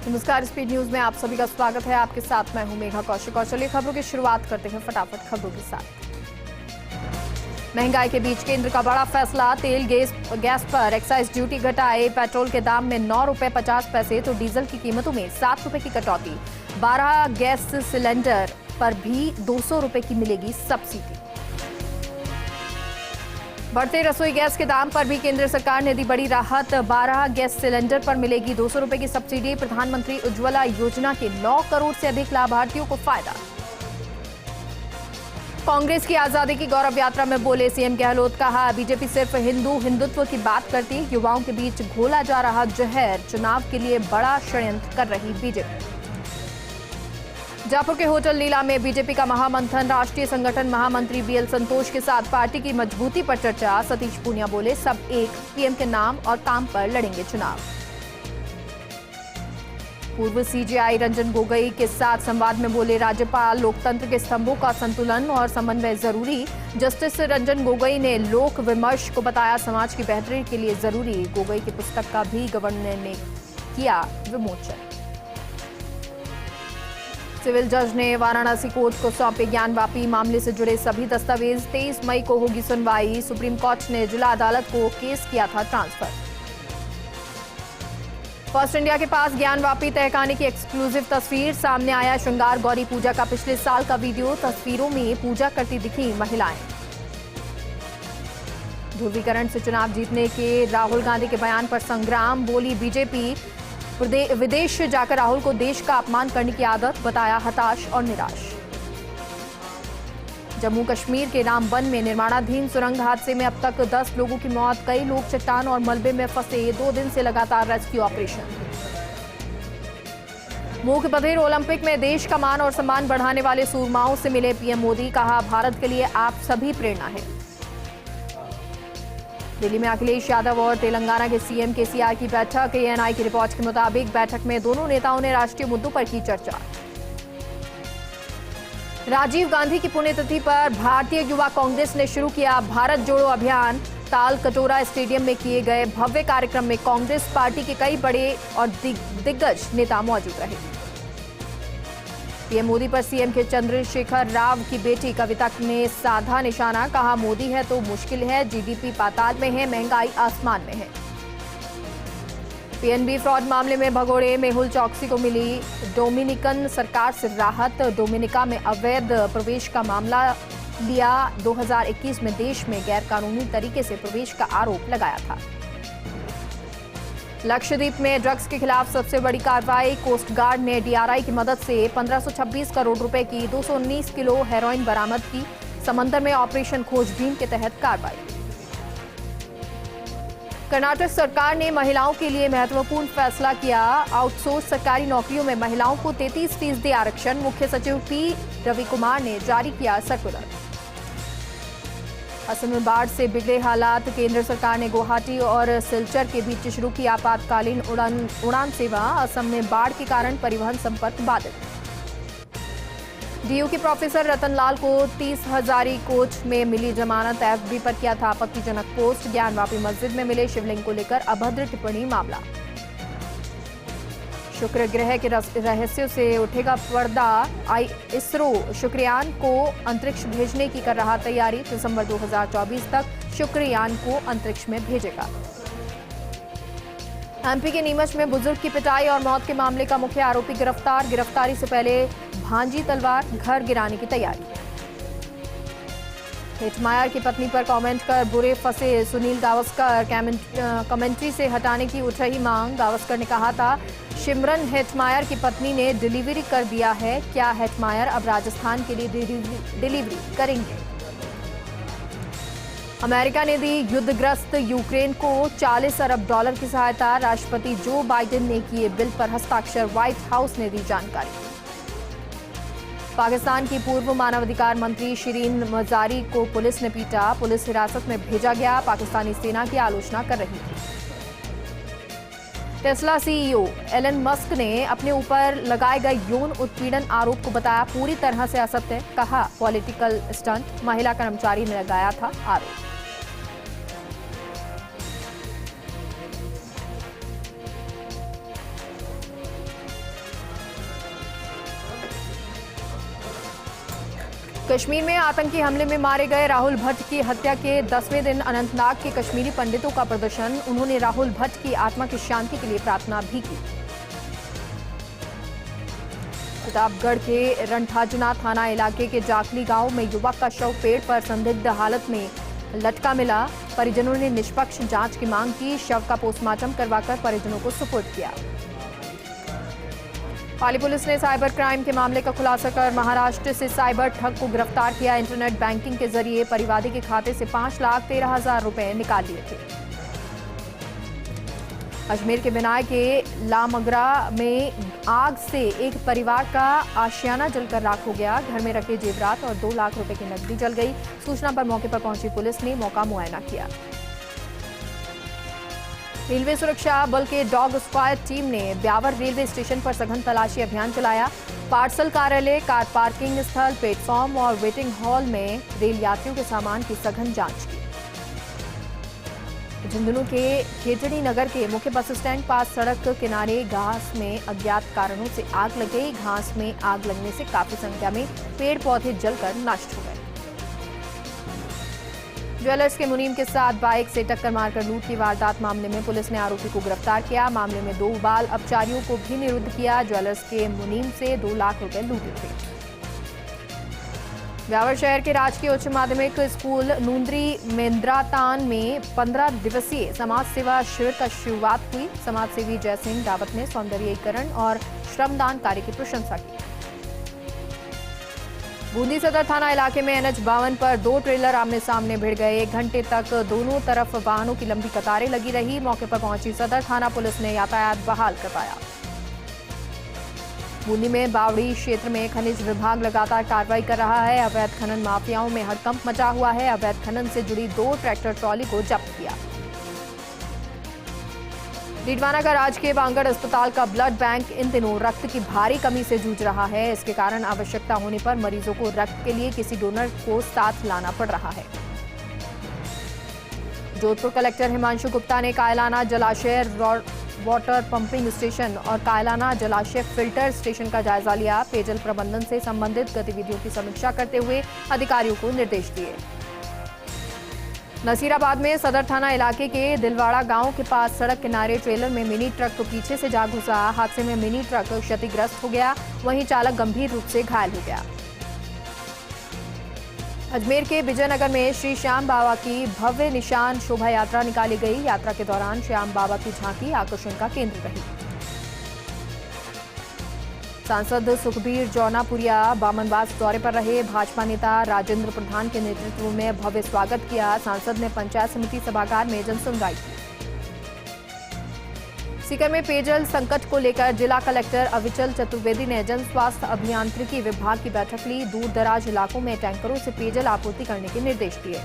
नमस्कार, speed news में आप सभी का स्वागत है। आपके साथ मैं हूं मेघा कौशिक और चलिए खबरों की शुरुआत करते हैं फटाफट खबरों के साथ। महंगाई के बीच केंद्र का बड़ा फैसला, तेल गैस पर एक्साइज ड्यूटी घटाए, पेट्रोल के दाम में 9 रुपए 50 पैसे तो डीजल की कीमतों में 7 रुपए की कटौती। 12 गैस सिलेंडर पर भी 200 रुपए की मिलेगी सब्सिडी। बढ़ते रसोई गैस के दाम पर भी केंद्र सरकार ने दी बड़ी राहत। 12 गैस सिलेंडर पर मिलेगी 200 रुपए की सब्सिडी। प्रधानमंत्री उज्ज्वला योजना के 9 करोड़ से अधिक लाभार्थियों को फायदा। कांग्रेस की आजादी की गौरव यात्रा में बोले सीएम गहलोत, कहा बीजेपी सिर्फ हिंदुत्व की बात करती, युवाओं के बीच घोला जा रहा जहर, चुनाव के लिए बड़ा षड्यंत्र कर रही बीजेपी। जयपुर के होटल लीला में बीजेपी का महामंथन, राष्ट्रीय संगठन महामंत्री बीएल संतोष के साथ पार्टी की मजबूती पर चर्चा। सतीश पूनिया बोले, सब एक पीएम के नाम और काम पर लड़ेंगे चुनाव। पूर्व सीजेआई रंजन गोगोई के साथ संवाद में बोले राज्यपाल, लोकतंत्र के स्तंभों का संतुलन और समन्वय जरूरी। जस्टिस रंजन गोगोई ने लोक विमर्श को बताया समाज की बेहतरी के लिए जरूरी। गोगोई की पुस्तक का भी गवर्नर ने किया विमोचन। सिविल जज ने वाराणसी कोर्ट को सौंपे ज्ञानवापी मामले से जुड़े सभी दस्तावेज। 23 मई को होगी सुनवाई। सुप्रीम कोर्ट ने जिला अदालत को केस किया था ट्रांसफर। फर्स्ट इंडिया के पास ज्ञानवापी तहखाने की एक्सक्लूसिव तस्वीर सामने आया। श्रृंगार गौरी पूजा का पिछले साल का वीडियो। तस्वीरों में पूजा करती दिखी महिलाएं। ध्रुवीकरण से चुनाव जीतने के राहुल गांधी के बयान पर संग्राम, बोली बीजेपी विदेश जाकर राहुल को देश का अपमान करने की आदत, बताया हताश और निराश। जम्मू कश्मीर के रामबन में निर्माणाधीन सुरंग हादसे में अब तक 10 लोगों की मौत, कई लोग चट्टान और मलबे में फंसे। 2 दिन से लगातार रेस्क्यू ऑपरेशन। मूक बधिर ओलंपिक में देश का मान और सम्मान बढ़ाने वाले सूरमाओं से मिले पीएम मोदी, कहा भारत के लिए आप सभी प्रेरणा है। दिल्ली में अखिलेश यादव और तेलंगाना के सीएम केसीआर की बैठक। एएनआई की रिपोर्ट के मुताबिक बैठक में दोनों नेताओं ने राष्ट्रीय मुद्दों पर की चर्चा। राजीव गांधी की पुण्यतिथि पर भारतीय युवा कांग्रेस ने शुरू किया भारत जोड़ो अभियान। ताल कटोरा स्टेडियम में किए गए भव्य कार्यक्रम में कांग्रेस पार्टी के कई बड़े और दिग्गज नेता मौजूद रहे। पीएम मोदी पर सीएम के चंद्रशेखर राव की बेटी कविता ने साधा निशाना, कहा मोदी है तो मुश्किल है, जीडीपी पाताल में है, महंगाई आसमान में है। पीएनबी फ्रॉड मामले में भगोड़े, मेहुल चौकसी को मिली डोमिनिकन सरकार से राहत। डोमिनिका में अवैध प्रवेश का मामला लिया। 2021 में देश में गैरकानूनी तरीके से प्रवेश का आरोप लगाया था। लक्षद्वीप में ड्रग्स के खिलाफ सबसे बड़ी कार्रवाई। कोस्ट गार्ड ने डीआरआई की मदद से 1526 करोड़ रुपए की 219 किलो हेरोइन बरामद की। समंदर में ऑपरेशन खोजबीन के तहत कार्रवाई। कर्नाटक सरकार ने महिलाओं के लिए महत्वपूर्ण फैसला किया। आउटसोर्स सरकारी नौकरियों में महिलाओं को 33% आरक्षण। मुख्य सचिव पी रवि कुमार ने जारी किया सर्कुलर। असम में बाढ़ से बिगड़े हालात। केंद्र सरकार ने गुवाहाटी और सिलचर के बीच शुरू की आपातकालीन उड़ान सेवा। असम में बाढ़ के कारण परिवहन संपर्क बाधित। डीयू के प्रोफेसर रतनलाल को 30 हजारी कोच में मिली जमानत। एफबी पर किया था आपत्तिजनक पोस्ट। ज्ञानवापी मस्जिद में मिले शिवलिंग को लेकर अभद्र टिप्पणी मामला। शुक्र ग्रह के रहस्यों से उठेगा पर्दा। इसरो शुक्रयान को अंतरिक्ष भेजने की कर रहा तैयारी। दिसंबर 2024 तक शुक्रयान को अंतरिक्ष में भेजेगा। एमपी के नीमच में बुजुर्ग की पिटाई और मौत के मामले का मुख्य आरोपी गिरफ्तार। गिरफ्तारी से पहले भांजी तलवार, घर गिराने की तैयारी। हेटमायर की पत्नी पर कमेंट कर बुरे फंसे सुनील गावस्कर। कमेंट्री से हटाने की उठ रही मांग। गावस्कर ने कहा था, शिमरन हेटमायर की पत्नी ने डिलीवरी कर दिया है। क्या हेटमायर अब राजस्थान के लिए डिलीवरी करेंगे? अमेरिका ने दी युद्धग्रस्त यूक्रेन को $40 अरब की सहायता। राष्ट्रपति जो बाइडेन ने किए बिल पर हस्ताक्षर। व्हाइट हाउस ने दी जानकारी। पाकिस्तान की पूर्व मानवाधिकार मंत्री शिरीन मजारी को पुलिस ने पीटा। पुलिस हिरासत में भेजा गया। पाकिस्तानी सेना की आलोचना कर रही थी। टेस्ला सीईओ एलन मस्क ने अपने ऊपर लगाए गए यौन उत्पीड़न आरोप को बताया पूरी तरह से असत्य। कहा पॉलिटिकल स्टंट। महिला कर्मचारी ने लगाया था आरोप। कश्मीर में आतंकी हमले में मारे गए राहुल भट्ट की हत्या के 10वें दिन अनंतनाग के कश्मीरी पंडितों का प्रदर्शन। उन्होंने राहुल भट्ट की आत्मा की शांति के लिए प्रार्थना भी की। प्रतापगढ़ के रणठाजुना थाना इलाके के जाखली गांव में युवक का शव पेड़ पर संदिग्ध हालत में लटका मिला। परिजनों ने निष्पक्ष जांच की मांग की। शव का पोस्टमार्टम करवाकर परिजनों को सुपुर्द किया। पाली पुलिस ने साइबर क्राइम के मामले का खुलासा कर महाराष्ट्र से साइबर ठग को गिरफ्तार किया। इंटरनेट बैंकिंग के जरिए परिवादी के खाते से 5,13,000 रुपए निकाल लिए थे। अजमेर के बिनाय के लामगरा में आग से एक परिवार का आशियाना जलकर राख हो गया। घर में रखे जेवरात और 2 लाख रुपए की नकदी जल गई। सूचना पर मौके पर पहुंची पुलिस ने मौका मुआयना किया। रेलवे सुरक्षा बल के डॉग स्क्वाड टीम ने ब्यावर रेलवे स्टेशन पर सघन तलाशी अभियान चलाया। पार्सल कार्यालय, कार पार्किंग स्थल, प्लेटफॉर्म और वेटिंग हॉल में रेल यात्रियों के सामान की सघन जांच की। झुंझुनू के खेजड़ी नगर के मुख्य बस स्टैंड पास सड़क किनारे घास में अज्ञात कारणों से आग लग गई। घास में आग लगने से काफी संख्या में पेड़ पौधे जलकर नष्ट हो गए। ज्वेलर्स के मुनीम के साथ बाइक से टक्कर मारकर लूट की वारदात मामले में पुलिस ने आरोपी को गिरफ्तार किया। मामले में 2 बाल अपचारियों को भी निरुद्ध किया। ज्वेलर्स के मुनीम से 2 लाख रुपए लूटे थे। ब्यावर शहर के राजकीय उच्च माध्यमिक स्कूल नूंदरी मेंद्रातान में 15 दिवसीय समाज सेवा शिविर का शुरुआत हुई। समाज सेवी जयसिंह रावत ने सौंदर्यीकरण और श्रमदान कार्य की प्रशंसा की। बूंदी सदर थाना इलाके में NH 52 पर 2 ट्रेलर आमने सामने भिड़ गए। 1 घंटे तक दोनों तरफ वाहनों की लंबी कतारें लगी रही। मौके पर पहुंची सदर थाना पुलिस ने यातायात बहाल करवाया। बूंदी में बावड़ी क्षेत्र में खनिज विभाग लगातार कार्रवाई कर रहा है। अवैध खनन माफियाओं में हड़कंप मचा हुआ है। अवैध खनन से जुड़ी 2 ट्रैक्टर ट्रॉली को जब्त किया। डीडवाना का राजकीय बांगड़ अस्पताल का ब्लड बैंक इन दिनों रक्त की भारी कमी से जूझ रहा है। इसके कारण आवश्यकता होने पर मरीजों को रक्त के लिए किसी डोनर को साथ लाना पड़ रहा है। जोधपुर कलेक्टर हिमांशु गुप्ता ने कायलाना जलाशय वाटर पंपिंग स्टेशन और कायलाना जलाशय फिल्टर स्टेशन का जायजा लिया। पेयजल प्रबंधन से संबंधित गतिविधियों की समीक्षा करते हुए अधिकारियों को निर्देश दिए। नसीराबाद में सदर थाना इलाके के दिलवाड़ा गांव के पास सड़क किनारे ट्रेलर में मिनी ट्रक पीछे से जा घुसा। हादसे में मिनी ट्रक क्षतिग्रस्त हो गया, वहीं चालक गंभीर रूप से घायल हो गया। अजमेर के विजयनगर में श्री श्याम बाबा की भव्य निशान शोभा यात्रा निकाली गई। यात्रा के दौरान श्याम बाबा की झांकी आकर्षण का केंद्र रही। सांसद सुखबीर जौनापुरिया बामनवास दौरे पर रहे। भाजपा नेता राजेंद्र प्रधान के नेतृत्व में भव्य स्वागत किया। सांसद ने पंचायत समिति सभागार में जनसुनवाई की। सीकर में पेयजल संकट को लेकर जिला कलेक्टर अविचल चतुर्वेदी ने जन स्वास्थ्य अभियांत्रिकी विभाग की बैठक ली। दूर दराज इलाकों में टैंकरों से पेयजल आपूर्ति करने के निर्देश दिए।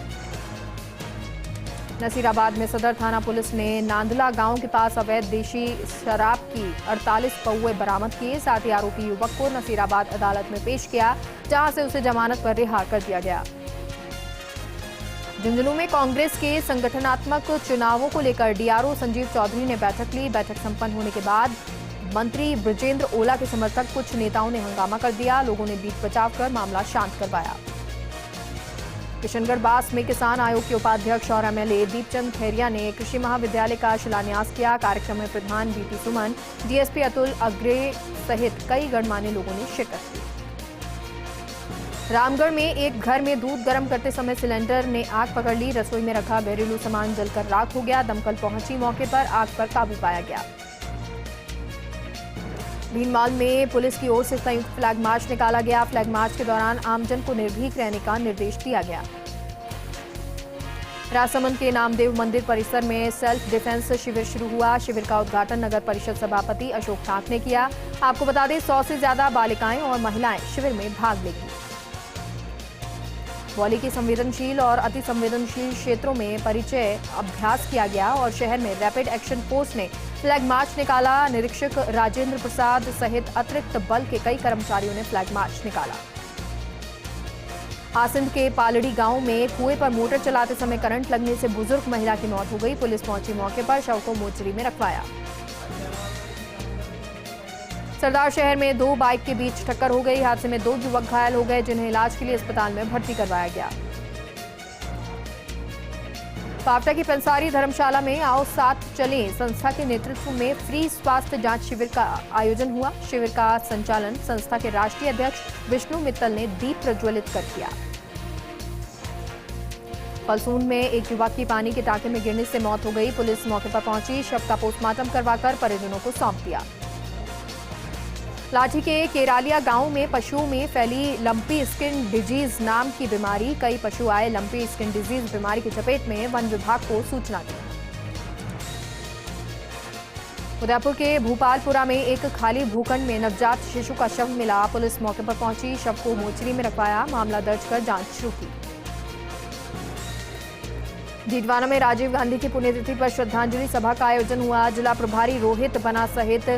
नसीराबाद में सदर थाना पुलिस ने नांदला गांव के पास अवैध देशी शराब की 48 पौवे बरामद किए। साथ ही आरोपी युवक को नसीराबाद अदालत में पेश किया, जहां से उसे जमानत पर रिहा कर दिया गया। झुंझुनू में कांग्रेस के संगठनात्मक चुनावों को लेकर डीआरओ संजीव चौधरी ने बैठक ली। बैठक संपन्न होने के बाद मंत्री ब्रजेंद्र ओला के समर्थक कुछ नेताओं ने हंगामा कर दिया। लोगों ने बीच बचाव कर मामला शांत करवाया। किशनगढ़ बास में किसान आयोग के उपाध्यक्ष और एमएलए दीपचंद खैरिया ने कृषि महाविद्यालय का शिलान्यास किया। कार्यक्रम में प्रधान बीपी सुमन, डीएसपी अतुल अग्रे सहित कई गणमान्य लोगों ने शिरकत की। रामगढ़ में एक घर में दूध गर्म करते समय सिलेंडर ने आग पकड़ ली। रसोई में रखा घरेलू सामान जलकर राख हो गया। दमकल पहुंची मौके पर आग पर काबू पाया गया। भीनमाल में पुलिस की ओर से संयुक्त फ्लैग मार्च निकाला गया। फ्लैग मार्च के दौरान आमजन को निर्भीक रहने का निर्देश दिया गया। राजसमंद के नामदेव मंदिर परिसर में सेल्फ डिफेंस शिविर शुरू हुआ। शिविर का उद्घाटन नगर परिषद सभापति अशोक ठाक ने किया। आपको बता दें 100 से ज्यादा बालिकाएं और महिलाएं शिविर में भाग लेंगी। बौली की संवेदनशील और अति संवेदनशील क्षेत्रों में परिचय अभ्यास किया गया और शहर में रैपिड एक्शन फोर्स ने फ्लैग मार्च निकाला। निरीक्षक राजेंद्र प्रसाद सहित अतिरिक्त बल के कई कर्मचारियों ने फ्लैग मार्च निकाला। आसिंद के पालड़ी गांव में कुएं पर मोटर चलाते समय करंट लगने से बुजुर्ग महिला की मौत हो गई। पुलिस पहुंची मौके पर शव को मोर्चरी में रखवाया। सरदार शहर में दो बाइक के बीच टक्कर हो गई। हादसे में दो युवक घायल हो गए, जिन्हें इलाज के लिए अस्पताल में भर्ती करवाया गया। पावटा की पंसारी धर्मशाला में आओ साथ चलें संस्था के नेतृत्व में फ्री स्वास्थ्य जांच शिविर का आयोजन हुआ। शिविर का संचालन संस्था के राष्ट्रीय अध्यक्ष विष्णु मित्तल ने दीप प्रज्वलित कर किया। फलसून में एक युवक की पानी के टांके में गिरने से मौत हो गई। पुलिस मौके पर पहुंची, शव का पोस्टमार्टम करवाकर परिजनों को सौंप दिया। लाठी के केरालिया गांव में पशुओं में फैली लंपी स्किन डिजीज नाम की बीमारी। कई पशु आए लंपी स्किन डिजीज बीमारी की चपेट में, वन विभाग को सूचना दी। उदयपुर के भूपालपुरा में एक खाली भूखंड में नवजात शिशु का शव मिला। पुलिस मौके पर पहुंची, शव को मोर्चरी में रखवाया, मामला दर्ज कर जांच शुरू की। डीडवाना में राजीव गांधी की पुण्यतिथि पर श्रद्धांजलि सभा का आयोजन हुआ। जिला प्रभारी रोहित बना सहित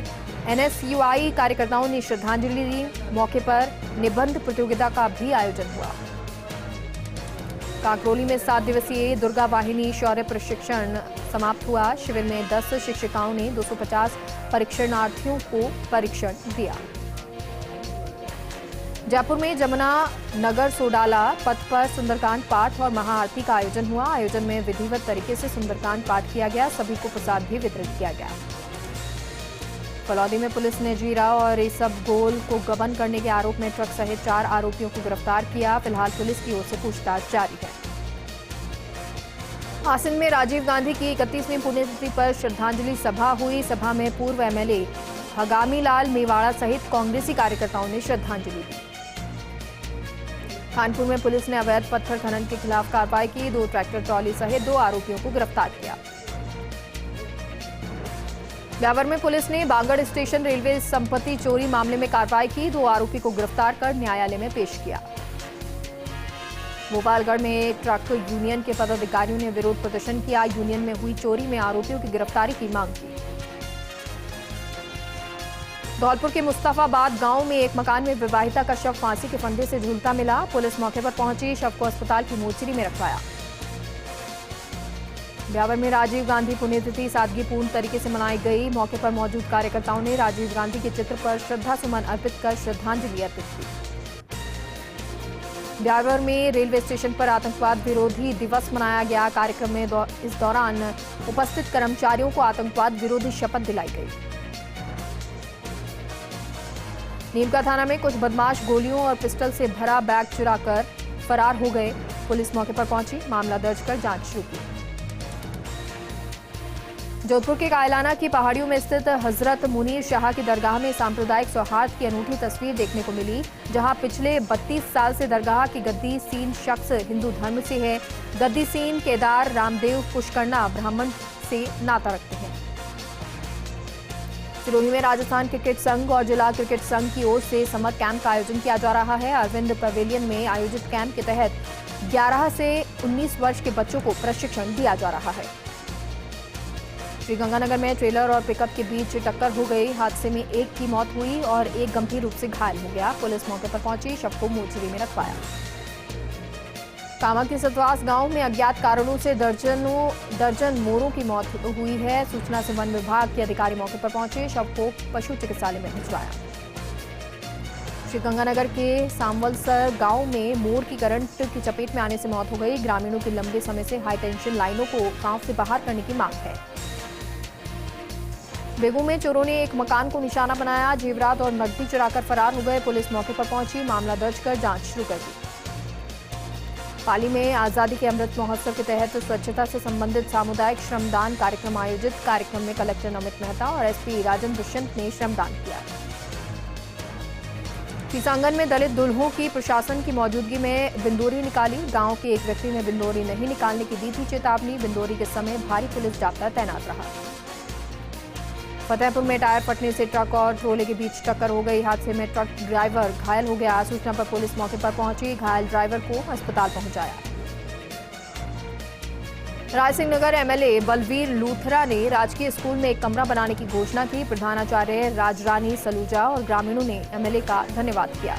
एनएसयूआई कार्यकर्ताओं ने श्रद्धांजलि दी। मौके पर निबंध प्रतियोगिता का भी आयोजन हुआ। काकरोली में 7 दिवसीय दुर्गा वाहिनी शौर्य प्रशिक्षण समाप्त हुआ। शिविर में 10 शिक्षिकाओं ने 250 परीक्षणार्थियों को प्रशिक्षण दिया। जयपुर में जमुना नगर सोडाला पथ पर सुंदरकांड पाठ और महाआरती का आयोजन हुआ। आयोजन में विधिवत तरीके से सुंदरकांड पाठ किया गया। सभी को प्रसाद भी वितरित किया गया। फलौदी में पुलिस ने जीरा और इसबगोल को गबन करने के आरोप में ट्रक सहित 4 आरोपियों को गिरफ्तार किया। फिलहाल पुलिस की ओर से पूछताछ जारी है। हासिन में राजीव गांधी की 31वीं पुण्यतिथि पर श्रद्धांजलि सभा हुई। सभा में पूर्व एमएलए हगामी लाल मेवाड़ा सहित कांग्रेसी कार्यकर्ताओं ने श्रद्धांजलि दी। कानपुर में पुलिस ने अवैध पत्थर खनन के खिलाफ कार्रवाई की। 2 ट्रैक्टर ट्रॉली सहित 2 आरोपियों को गिरफ्तार किया। ब्यावर में पुलिस ने बांगड़ स्टेशन रेलवे संपत्ति चोरी मामले में कार्रवाई की। 2 आरोपी को गिरफ्तार कर न्यायालय में पेश किया। भोपालगढ़ में एक ट्रक यूनियन के पदाधिकारियों ने विरोध प्रदर्शन किया। यूनियन में हुई चोरी में आरोपियों की गिरफ्तारी की मांग की। धौलपुर के मुस्तफाबाद गांव में एक मकान में विवाहिता का शव फांसी के फंदे से झूलता मिला। पुलिस मौके पर पहुंची, शव को अस्पताल की मोर्चरी में रखवाया। ब्यावर में राजीव गांधी पुण्यतिथि सादगीपूर्ण तरीके से मनाई गई। मौके पर मौजूद कार्यकर्ताओं ने राजीव गांधी के चित्र पर श्रद्धा सुमन अर्पित कर श्रद्धांजलि अर्पित की। ब्यावर में रेलवे स्टेशन पर आतंकवाद विरोधी दिवस मनाया गया। कार्यक्रम में इस दौरान उपस्थित कर्मचारियों को आतंकवाद विरोधी शपथ दिलाई गई। नीमका थाना में कुछ बदमाश गोलियों और पिस्टल से भरा बैग चुराकर फरार हो गए। पुलिस मौके पर पहुंची, मामला दर्ज कर जांच शुरू की। जोधपुर के कायलाना की पहाड़ियों में स्थित हजरत मुनीर शाह की दरगाह में सांप्रदायिक सौहार्द की अनूठी तस्वीर देखने को मिली, जहां पिछले 32 साल से दरगाह की गद्दी सीन शख्स हिंदू धर्म से है। गद्दी सीन केदार रामदेव पुष्करना ब्राह्मण से नाता रखते हैं। सिरोही में राजस्थान क्रिकेट संघ और जिला क्रिकेट संघ की ओर से समर कैंप का आयोजन किया जा रहा है। अरविंद पवेलियन में आयोजित कैंप के तहत 11 से 19 वर्ष के बच्चों को प्रशिक्षण दिया जा रहा है। श्रीगंगानगर में ट्रेलर और पिकअप के बीच टक्कर हो गई। हादसे में एक की मौत हुई और एक गंभीर रूप से घायल हो गया। पुलिस मौके पर पहुंची, शव को मोर्चरी में रखवाया। कामा के सतवास गांव में अज्ञात कारणों से दर्जन मोरों की मौत हुई है। सूचना से वन विभाग के अधिकारी मौके पर पहुंचे, शव को पशु चिकित्सालय में भिजवाया। श्रीगंगानगर के सामवलसर गांव में मोर की करंट की चपेट में आने से मौत हो गई। ग्रामीणों की लंबे समय से हाई टेंशन लाइनों को गांव से बाहर करने की मांग है। बेगू में चोरों ने एक मकान को निशाना बनाया, जेवरात और नकदी चुराकर फरार हो गए। पुलिस मौके पर पहुंची, मामला दर्ज कर जांच शुरू कर दी। पाली में आजादी के अमृत महोत्सव के तहत स्वच्छता से संबंधित सामुदायिक श्रमदान कार्यक्रम आयोजित। कार्यक्रम में कलेक्टर नमित मेहता और एसपी राजन दुष्यंत ने श्रमदान किया। किसांगन में दलित दुल्हों की प्रशासन की मौजूदगी में बिंदोरी निकाली। गांव के एक व्यक्ति ने बिंदोरी नहीं निकालने की दी थी चेतावनी। बिंदोरी के समय भारी पुलिस जाब्ता तैनात रहा। फतेहपुर में टायर फटने से ट्रक और ट्रोले के बीच टक्कर हो गई। हादसे में ट्रक ड्राइवर घायल हो गया। सूचना पर पुलिस मौके पर पहुंची, घायल ड्राइवर को अस्पताल पहुंचाया। रायसिंह नगर एमएलए बलवीर लूथरा ने राजकीय स्कूल में एक कमरा बनाने की घोषणा की। प्रधानाचार्य राजरानी सलूजा और ग्रामीणों ने एमएलए का धन्यवाद किया।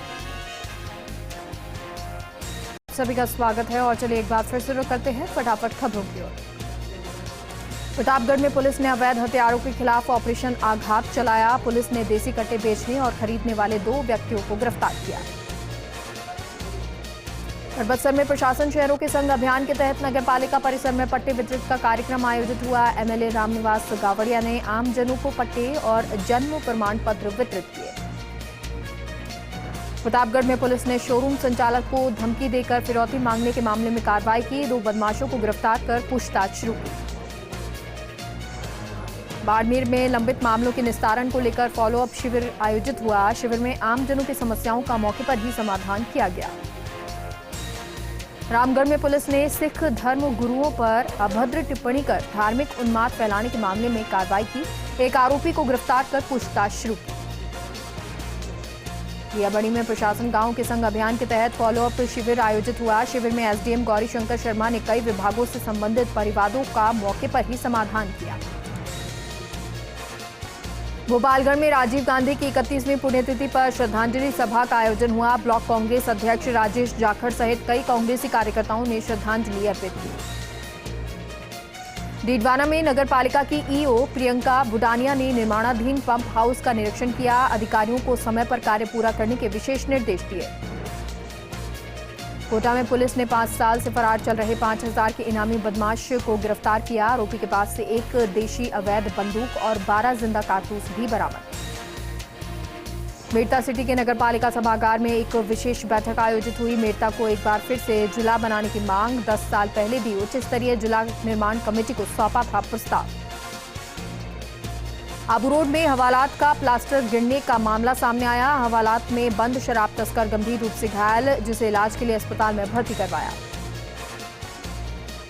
सभी का स्वागत है और चलिए एक बार फिर से रुक करते हैं फटाफट खबरों की ओर। प्रतापगढ़ में पुलिस ने अवैध हथियारों के खिलाफ ऑपरेशन आघात चलाया। पुलिस ने देसी कट्टे बेचने और खरीदने वाले 2 व्यक्तियों को गिरफ्तार किया। और बक्सर में प्रशासन शहरों के संग अभियान के तहत नगर पालिका परिसर में पट्टे वितरित का कार्यक्रम आयोजित हुआ। एमएलए रामनिवास गावड़िया ने आमजनों को पट्टे और जन्म प्रमाण पत्र वितरित किए। प्रतापगढ़ में पुलिस ने शोरूम संचालक को धमकी देकर फिरौती मांगने के मामले में कार्रवाई की। 2 बदमाशों को गिरफ्तार कर पूछताछ शुरू की। बाड़मेर में लंबित मामलों के निस्तारण को लेकर फॉलोअप शिविर आयोजित हुआ। शिविर में आमजनों की समस्याओं का मौके पर ही समाधान किया गया। रामगढ़ में पुलिस ने सिख धर्म गुरुओं पर अभद्र टिप्पणी कर धार्मिक उन्माद फैलाने के मामले में कार्रवाई की। एक आरोपी को गिरफ्तार कर पूछताछ शुरू की। रियाबड़ी में प्रशासन गांव के संग अभियान के तहत फॉलोअप शिविर आयोजित हुआ। शिविर में एसडीएम गौरी शंकर शर्मा ने कई विभागों से संबंधित परिवारों का मौके पर ही समाधान किया। भोपालगढ़ में राजीव गांधी की 31वीं पुण्यतिथि पर श्रद्धांजलि सभा का आयोजन हुआ। ब्लॉक कांग्रेस अध्यक्ष राजेश जाखड़ सहित कई कांग्रेसी कार्यकर्ताओं ने श्रद्धांजलि अर्पित की। डीडवाना में नगर पालिका की ईओ प्रियंका बुडानिया ने निर्माणाधीन पंप हाउस का निरीक्षण किया। अधिकारियों को समय पर कार्य पूरा करने के विशेष निर्देश दिए। कोटा में पुलिस ने 5 साल से फरार चल रहे 5000 के इनामी बदमाश को गिरफ्तार किया। आरोपी के पास से 1 देशी अवैध बंदूक और 12 जिंदा कारतूस भी बरामद। मेड़ता सिटी के नगर पालिका सभागार में एक विशेष बैठक आयोजित हुई। मेड़ता को एक बार फिर से जिला बनाने की मांग 10 साल पहले भी उच्च स्तरीय जिला निर्माण कमेटी को सौंपा था प्रस्ताव। आबू रोड में हवालात का प्लास्टर गिरने का मामला सामने आया। हवालात में बंद शराब तस्कर गंभीर रूप से घायल, जिसे इलाज के लिए अस्पताल में भर्ती करवाया।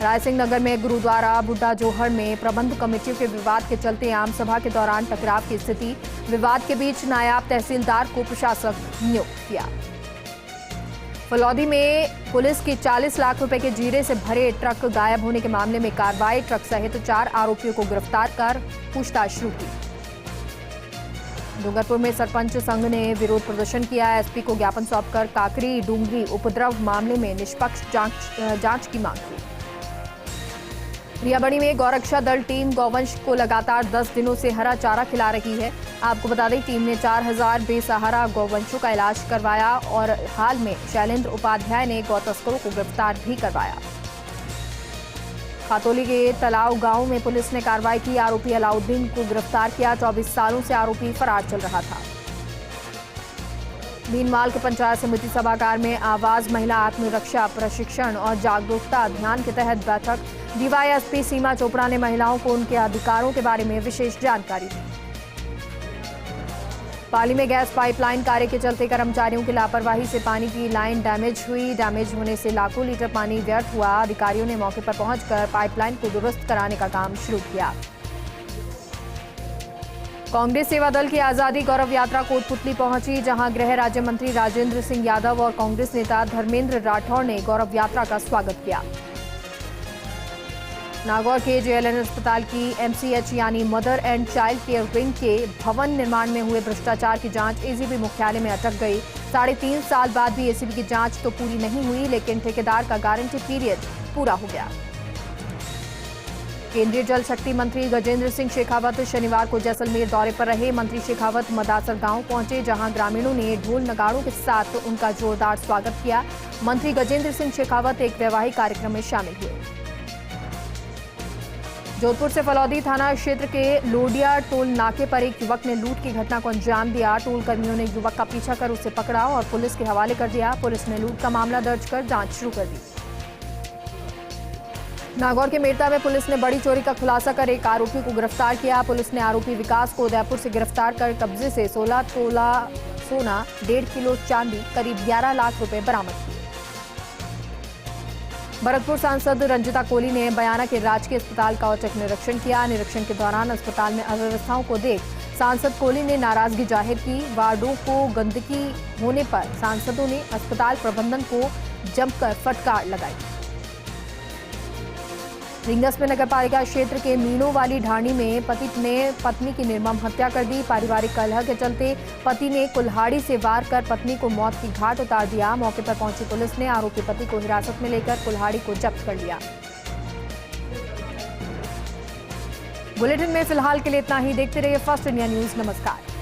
रायसिंह नगर में गुरुद्वारा बुड्ढा जोहड़ में प्रबंध कमेटियों के विवाद के चलते आम सभा के दौरान टकराव की स्थिति। विवाद के बीच नायब तहसीलदार को प्रशासक नियुक्त किया। फलौदी में पुलिस की 40 लाख रुपए के जीरे से भरे ट्रक गायब होने के मामले में कार्रवाई। ट्रक सहित 4 आरोपियों को गिरफ्तार कर पूछताछ शुरू की। डूंगरपुर में सरपंच संघ ने विरोध प्रदर्शन किया। एसपी को ज्ञापन सौंपकर काकरी डूंगरी उपद्रव मामले में निष्पक्ष जांच की मांग की। रियाबड़ी में गौरक्षा दल टीम गौवंश को लगातार 10 दिनों से हरा चारा खिला रही है। आपको बता दें, टीम ने 4000 बेसहारा गौवंशों का इलाज करवाया और हाल में शैलेंद्र उपाध्याय ने गौ तस्करों को गिरफ्तार भी करवाया। खातौली के तलाव गांव में पुलिस ने कार्रवाई की। आरोपी अलाउद्दीन को गिरफ्तार किया। 24 सालों से आरोपी फरार चल रहा था। भीनमाल के पंचायत समिति सभागार में आवाज महिला आत्मरक्षा प्रशिक्षण और जागरूकता अभियान के तहत बैठक। डीवाईएसपी सीमा चोपड़ा ने महिलाओं को उनके अधिकारों के बारे में विशेष जानकारी दी। पाली में गैस पाइपलाइन कार्य के चलते कर्मचारियों की लापरवाही से पानी की लाइन डैमेज हुई। डैमेज होने से लाखों लीटर पानी व्यर्थ हुआ। अधिकारियों ने मौके पर पहुंचकर पाइपलाइन को दुरुस्त कराने का काम शुरू किया। कांग्रेस सेवा दल की आजादी गौरव यात्रा कोटपुतली पहुंची, जहां गृह राज्य मंत्री राजेंद्र सिंह यादव और कांग्रेस नेता धर्मेंद्र राठौड़ ने गौरव यात्रा का स्वागत किया। नागौर के जेएलएन अस्पताल की एमसीएच यानी mother and child care wing के भवन निर्माण में हुए भ्रष्टाचार की जांच एसीबी मुख्यालय में अटक गई। 3.5 साल बाद भी एसीबी की जांच तो पूरी नहीं हुई, लेकिन ठेकेदार का गारंटी पीरियड पूरा हो गया। केंद्रीय जल शक्ति मंत्री गजेंद्र सिंह शेखावत शनिवार को जैसलमेर दौरे पर रहे। मंत्री शेखावत मदासर गांव पहुंचे, जहां ग्रामीणों ने ढोल नगाड़ों के साथ उनका जोरदार स्वागत किया। मंत्री गजेंद्र सिंह शेखावत एक वैवाहिक कार्यक्रम में शामिल हुए। जोधपुर से फलौदी थाना क्षेत्र के लोडिया टोल नाके पर एक युवक ने लूट की घटना को अंजाम दिया। टोल कर्मियों ने युवक का पीछा कर उसे पकड़ा और पुलिस के हवाले कर दिया। पुलिस ने लूट का मामला दर्ज कर जांच शुरू कर दी। नागौर के मेड़ता में पुलिस ने बड़ी चोरी का खुलासा कर एक आरोपी को गिरफ्तार किया। पुलिस ने आरोपी विकास को उदयपुर से गिरफ्तार कर कब्जे से 16 तोला सोना, 1.5 किलो चांदी, करीब 11 लाख रुपए बरामद किए। भरतपुर सांसद रंजिता कोली ने बयाना के राजकीय अस्पताल का औचक निरीक्षण किया। निरीक्षण के दौरान अस्पताल में अव्यवस्थाओं को देख सांसद कोली ने नाराजगी जाहिर की। वार्डों को गंदगी होने पर सांसदों ने अस्पताल प्रबंधन को जमकर फटकार लगाई। रींगस में नगरपालिका क्षेत्र के मीणों वाली ढाणी में पति ने पत्नी की निर्मम हत्या कर दी। पारिवारिक कलह के चलते पति ने कुल्हाड़ी से वार कर पत्नी को मौत की घाट उतार दिया। मौके पर पहुंची पुलिस ने आरोपी पति को हिरासत में लेकर कुल्हाड़ी को जब्त कर लिया। बुलेटिन में फिलहाल के लिए इतना ही। देखते रहिए फर्स्ट इंडिया न्यूज। नमस्कार।